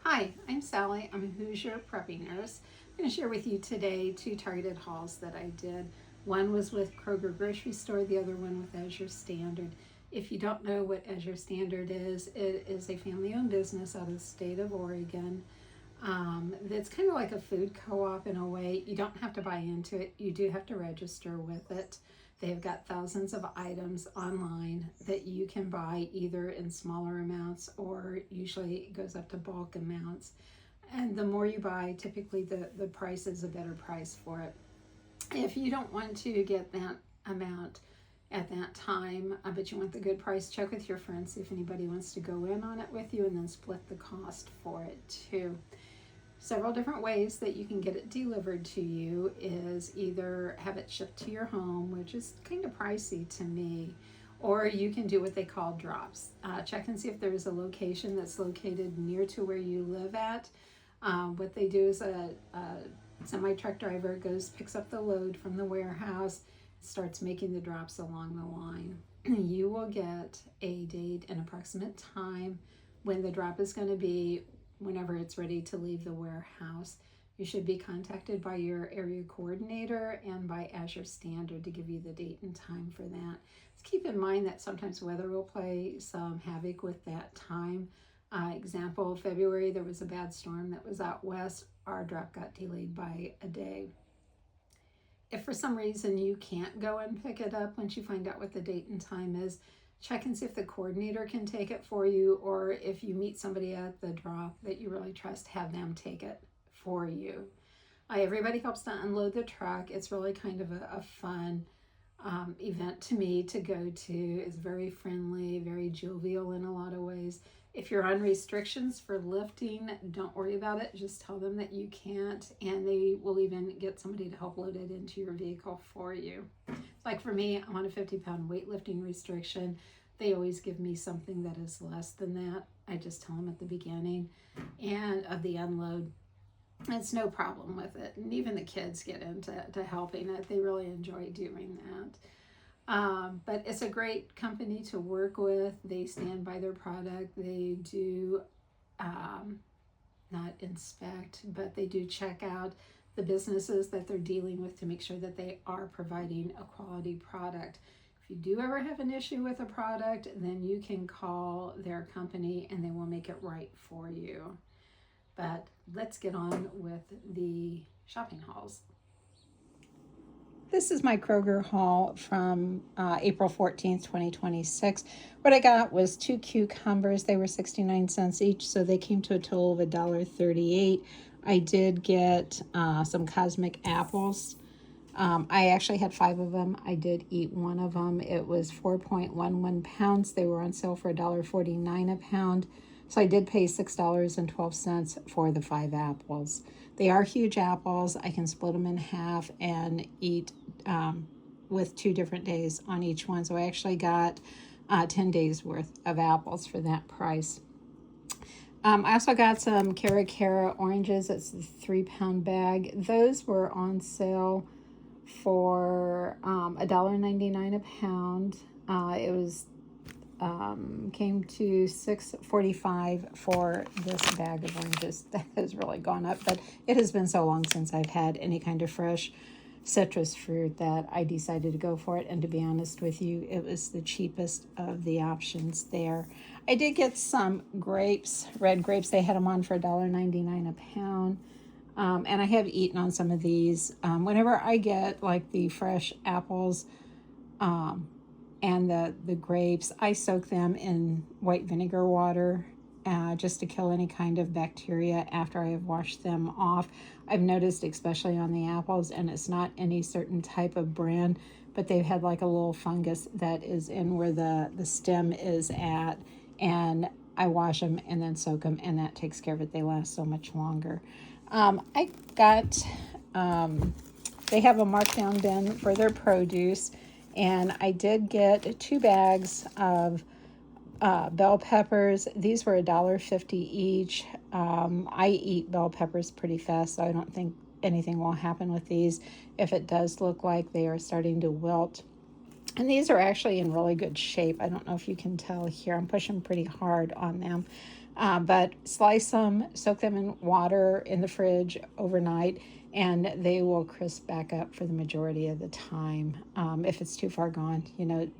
Hi, I'm Sally. I'm a Hoosier prepping nurse. I'm going to share with you today two targeted hauls that I did. One was with Kroger Grocery Store, the other one with Azure Standard. If you don't know what Azure Standard is, it is a family owned business out of the state of Oregon. It's kind of like a food co-op in a way. You don't have to buy into it. You do have to register with it. They've got thousands of items online that you can buy either in smaller amounts or usually it goes up to bulk amounts. And the more you buy, typically the price is a better price for it. If you don't want to get that amount at that time, but you want the good price, check with your friends, see if anybody wants to go in on it with you and then split the cost for it too. Several different ways that you can get it delivered to you is either have it shipped to your home, which is kind of pricey to me, or you can do what they call drops. Check and see if there's a location that's located near to where you live at. What they do is a semi truck driver goes, picks up the load from the warehouse, starts making the drops along the line. You will get a date and approximate time when the drop is going to be whenever it's ready to leave the warehouse. You should be contacted by your area coordinator and by Azure Standard to give you the date and time for that. Just keep in mind that sometimes weather will play some havoc with that time. Example, February, there was a bad storm that was out west. Our drop got delayed by a day. If for some reason you can't go and pick it up once you find out what the date and time is, check and see if the coordinator can take it for you, or if you meet somebody at the drop that you really trust, have them take it for you. Everybody helps to unload the truck. It's really kind of a fun event to me to go to. It's very friendly, very jovial in a lot of ways. If you're on restrictions for lifting, don't worry about it. Just tell them that you can't, and they will even get somebody to help load it into your vehicle for you. Like for me, I'm on a 50-pound weightlifting restriction. They always give me something that is less than that. I just tell them at the beginning and of the unload. It's no problem with it. And even the kids get into helping it. They really enjoy doing that. But it's a great company to work with. They stand by their product. They do not inspect, but they do check out the businesses that they're dealing with to make sure that they are providing a quality product. If you do ever have an issue with a product, then you can call their company and they will make it right for you. But let's get on with the shopping hauls. This is my Kroger haul from April 14th, 2026. What I got was 2 cucumbers. They were 69 cents each, so they came to a total of $1.38. I did get some cosmic apples. I actually had 5 of them. I did eat one of them. It was 4.11 pounds. They were on sale for $1.49 a pound. So I did pay $6.12 for the 5 apples. They are huge apples. I can split them in half and eat with 2 different days on each one. So I actually got 10 days worth of apples for that price. I also got some Cara oranges. It's the 3-pound bag. Those were on sale for $1.99 a pound. It was came to $6.45 for this bag of oranges. That has really gone up, but it has been so long since I've had any kind of fresh citrus fruit that I decided to go for it. And to be honest with you, it was the cheapest of the options there. I did get some grapes, red grapes. They had them on for $1.99 a pound. And I have eaten on some of these. Whenever I get like the fresh apples, and the grapes, I soak them in white vinegar water just to kill any kind of bacteria after I have washed them off. I've noticed, especially on the apples, and it's not any certain type of brand, but they've had like a little fungus that is in where the stem is at, and I wash them and then soak them, and that takes care of it. They last so much longer. I got, they have a markdown bin for their produce, and I did get 2 bags of bell peppers. These were $1.50 each. I eat bell peppers pretty fast, so I don't think anything will happen with these. If it does look like they are starting to wilt. And these are actually in really good shape. I don't know if you can tell here. I'm pushing pretty hard on them. But slice them, soak them in water in the fridge overnight, and they will crisp back up for the majority of the time. If it's too far gone,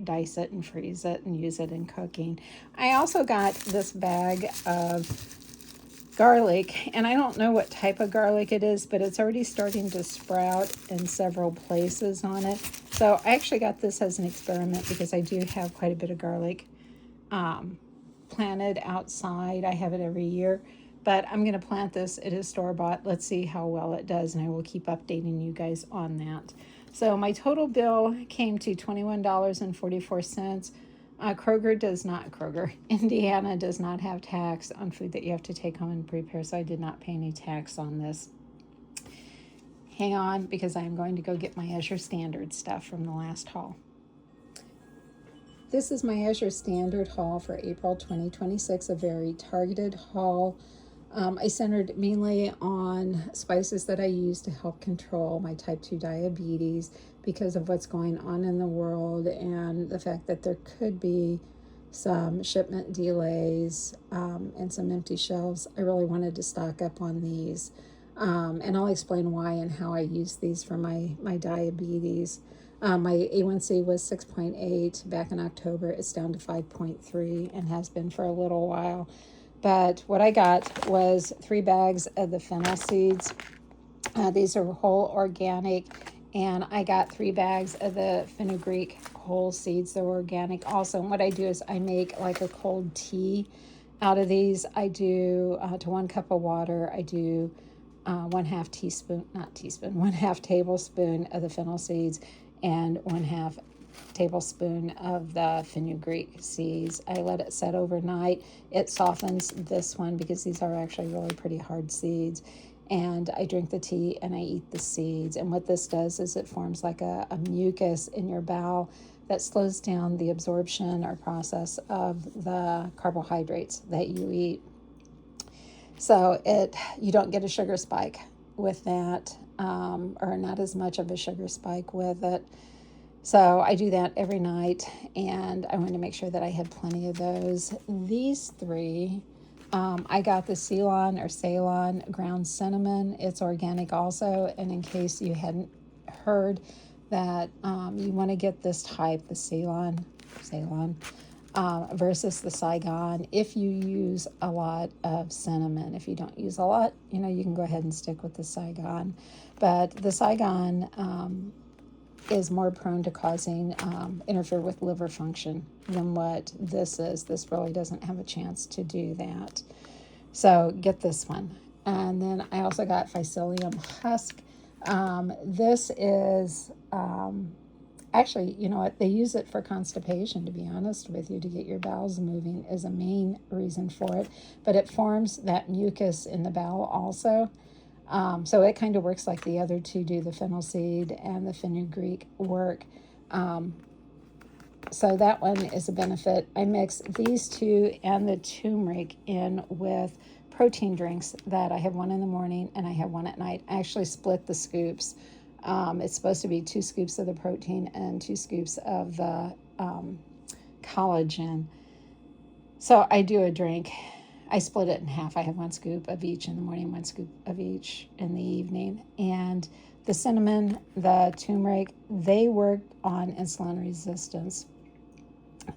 dice it and freeze it and use it in cooking. I also got this bag of garlic, and I don't know what type of garlic it is, but it's already starting to sprout in several places on it. So I actually got this as an experiment because I do have quite a bit of garlic planted outside. I have it every year, but I'm going to plant this. It is store-bought. Let's see how well it does, and I will keep updating you guys on that. So my total bill came to $21.44. Indiana does not have tax on food that you have to take home and prepare, so I did not pay any tax on this. Hang on, because I am going to go get my Azure Standard stuff from the last haul. This is my Azure Standard haul for April 2026, a very targeted haul. I centered mainly on spices that I use to help control my type 2 diabetes because of what's going on in the world and the fact that there could be some shipment delays and some empty shelves. I really wanted to stock up on these. And I'll explain why and how I use these for my diabetes. My A1C was 6.8 back in October. It's down to 5.3 and has been for a little while. But what I got was 3 bags of the fennel seeds. These are whole organic. And I got 3 bags of the fenugreek whole seeds. They're organic also. And what I do is I make like a cold tea out of these. I do to 1 cup of water, I do 1/2 tablespoon of the fennel seeds and 1/2 tablespoon of the fenugreek seeds. I let it set overnight. It softens this one because these are actually really pretty hard seeds. And I drink the tea and I eat the seeds. And what this does is it forms like a mucus in your bowel that slows down the absorption or process of the carbohydrates that you eat. So you don't get a sugar spike with that, or not as much of a sugar spike with it. So I do that every night, and I want to make sure that I had plenty of those. These 3, I got the Ceylon ground cinnamon. It's organic also, and in case you hadn't heard that, you want to get this type, the Ceylon, versus the Saigon. If you use a lot of cinnamon, if you don't use a lot, you can go ahead and stick with the Saigon. But the Saigon is more prone to causing interfere with liver function than what this is. This really doesn't have a chance to do that. So get this one. And then I also got Phycillium husk. This is actually, you know what, they use it for constipation, to be honest with you, to get your bowels moving is a main reason for it. But it forms that mucus in the bowel also. So it kind of works like the other 2 do, the fennel seed and the fenugreek work. So that one is a benefit. I mix these 2 and the turmeric in with protein drinks that I have one in the morning and I have one at night. I actually split the scoops. It's supposed to be 2 scoops of the protein and 2 scoops of the collagen. So I do a drink. I split it in half. I have 1 scoop of each in the morning, 1 scoop of each in the evening. And the cinnamon, the turmeric, they work on insulin resistance.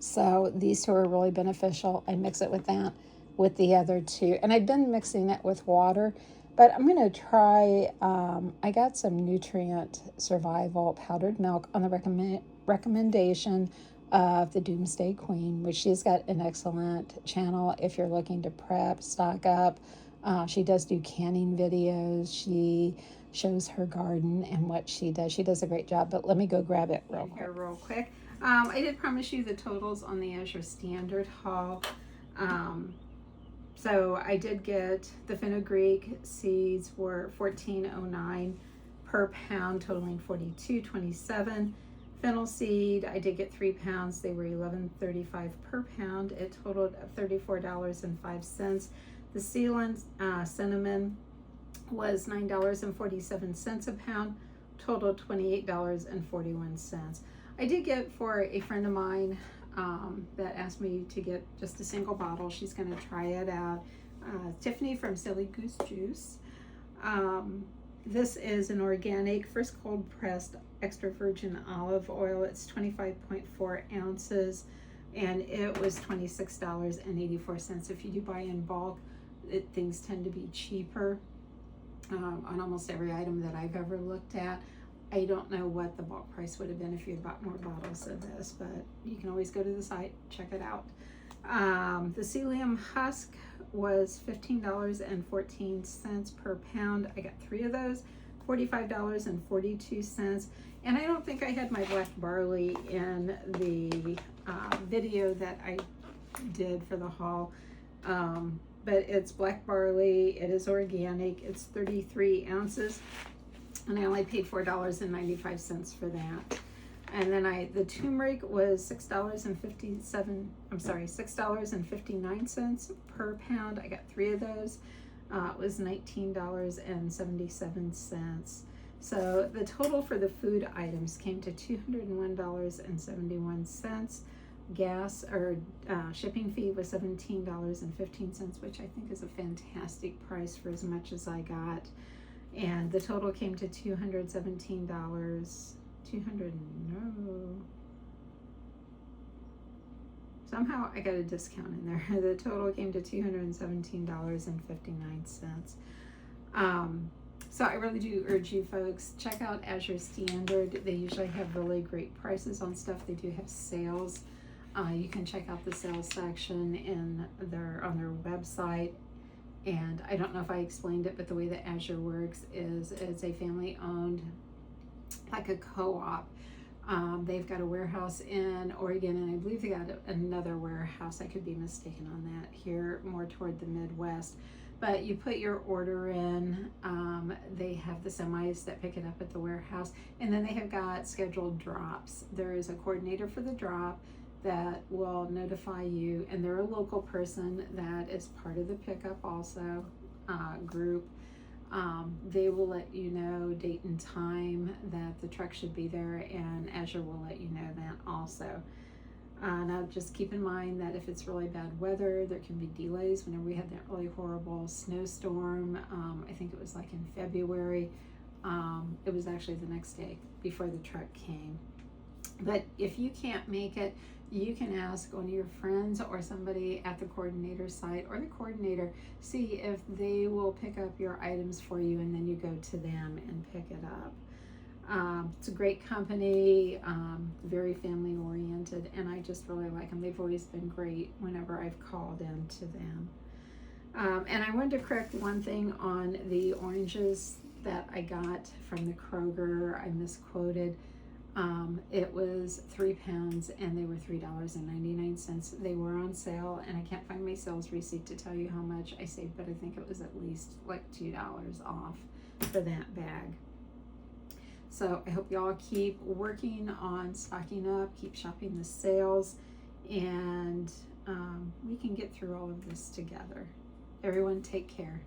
So these 2 are really beneficial. I mix it with that, with the other 2. And I've been mixing it with water, but I'm going to try, I got some Nutrient Survival powdered milk on the recommendation of the Doomsday Queen, which she's got an excellent channel if you're looking to prep, stock up. She does do canning videos. She shows her garden and what she does. She does a great job, but let me go grab it real quick. I did promise you the totals on the Azure Standard haul. So I did get the fenugreek seeds were $14.09 per pound, totaling $42.27. Fennel seed, I did get 3 pounds. They were $11.35 per pound. It totaled $34.05. The Ceylon cinnamon was $9.47 a pound, totaled $28.41. I did get for a friend of mine that asked me to get just a single bottle. She's going to try it out. Tiffany from Silly Goose Juice. This is an organic, first cold pressed extra virgin olive oil. It's 25.4 ounces and it was $26.84. If you do buy in bulk, things tend to be cheaper on almost every item that I've ever looked at. I don't know what the bulk price would have been if you had bought more bottles of this, but you can always go to the site, check it out. The psyllium husk was $15.14 per pound. I got 3 of those, $45.42. And I don't think I had my black barley in the video that I did for the haul. But it's black barley, it is organic, it's 33 ounces, and I only paid $4.95 for that. And then the turmeric was $6.59 per pound. I got 3 of those. It was $19.77. So the total for the food items came to $201.71. Gas or shipping fee was $17.15, which I think is a fantastic price for as much as I got. And the total came to $217. Somehow I got a discount in there. The total came to $217.59. So I really do urge you folks, check out Azure Standard. They usually have really great prices on stuff. They do have sales. You can check out the sales section on their website. And I don't know if I explained it, but the way that Azure works is it's a family-owned, like a co-op. They've got a warehouse in Oregon, and I believe they got another warehouse. I could be mistaken on that, here more toward the Midwest. But you put your order in, they have the semis that pick it up at the warehouse, and then they have got scheduled drops. There is a coordinator for the drop that will notify you, and they're a local person that is part of the pickup also group. They will let you know date and time that the truck should be there, and Azure will let you know that also. Now just keep in mind that if it's really bad weather, there can be delays. Whenever we had that really horrible snowstorm, I think it was like in February, it was actually the next day before the truck came. But if you can't make it, you can ask one of your friends or somebody at the coordinator site or the coordinator, see if they will pick up your items for you, and then you go to them and pick it up. It's a great company, very family oriented, and I just really like them. They've always been great whenever I've called in to them. And I wanted to correct one thing on the oranges that I got from the Kroger. I misquoted. It was 3 pounds and they were $3.99. They were on sale, and I can't find my sales receipt to tell you how much I saved, but I think it was at least like $2 off for that bag. So I hope y'all keep working on stocking up, keep shopping the sales, and we can get through all of this together. Everyone take care.